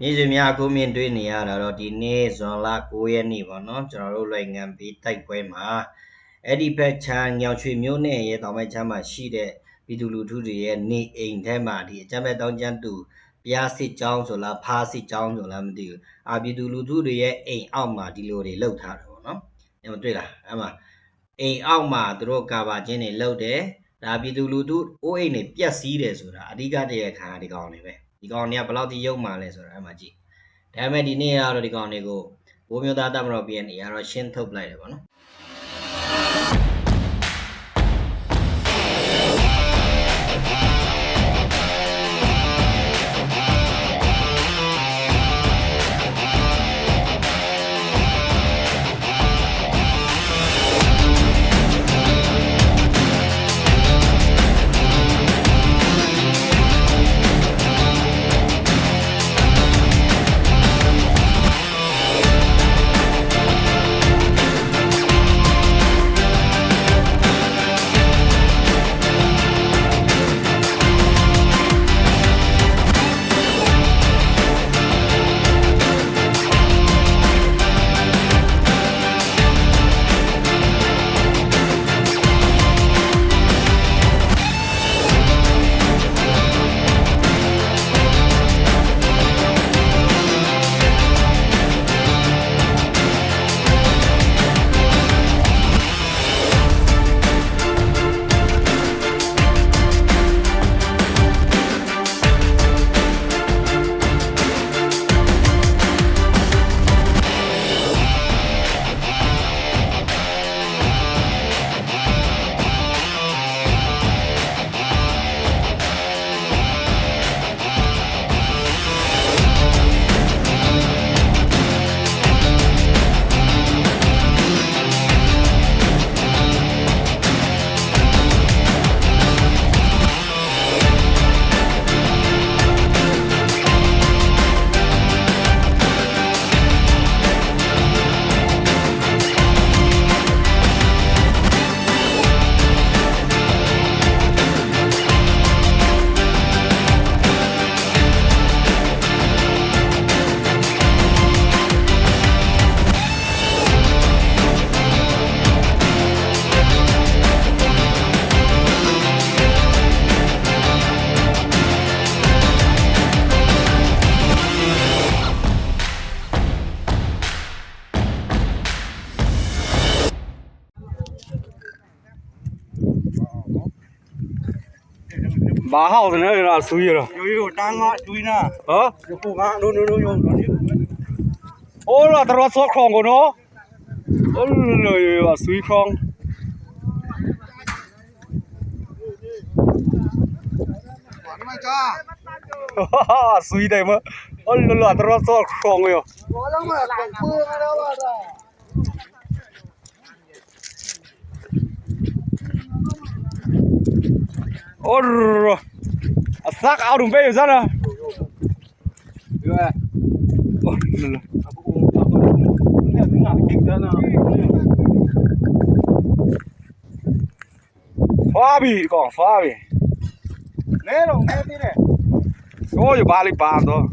နေ့စဉ်များအခုမြင်တွေ့နေရတာတော့ဒီနေ့ဇွန်လ9ရက်နေ့ပေါ့နော်ကျွန်တော်တို့လွိုင်ငံဘေးတိုက်ပွဲမှာအဲ့ဒီဘက်ချမ်းညောင်ရွှေမျိုးနဲ့ရဲ့တောင်ဘက်ချမ်းမှာရှိတဲ့ပြည်သူလူထုတွေရဲ့နေအိမ်ထဲမှာဒီအကြမ်းဖက်တောင်းကျမ်းသူပြားစစ်ကြောင်းဆိုလားဖားစစ်ကြောင်းဆိုလားမသိဘူးပြည်သူလူထုတွေရဲ့အိမ်အောက်မှာဒီလိုတွေလှုပ်ထားတယ်ပေါ့နော်အဲ့မတွေ့လားအဲ့မှာအိမ်အောက်မှာသူတို့ကာဘာချင်းတွေလှုပ်တယ်ဒါပြည်သူလူထုအိုးအိမ်တွေပြက်စီးတယ်ဆိုတာအဓိကတရားခံဒီကောင်တွေပဲဒီကောင်တွေကဘယ်လောက်ထိရုပ်မှလဲဆိုတာအဲ့မှာကြည့်ဒါပေမဲ့ဒီနေ့ကတော့ဒီကောင်တွေကိုဘိုးမျိုးသားတပ်မတော် PNA ကတော့ရှင်းထုတ်လိုက်တယ်ပေါ့နော်ဘာဟောက်တယ်လဲဆူရတော့ရိုးတန်းကကျွေးနာဟောကိုကနိုးရိုးအိုးလာတော့ဆော့ခေါင်ကိုနော်အိုးလို့ဆူခေါင်ဘာမှကြာဟာဆူတယ်မအိုးလို့လာတော့ဆော့ခေါင်ရောဘောလုံးမှာပူရတော့ပါတော့အိုးအစက်အောင်ပဲဇာနာရွာအိုးလို့ဖာဘီကောင်ဖာဘီလဲတော့နေသေးတယ်โอ้ยบาลีบาတော့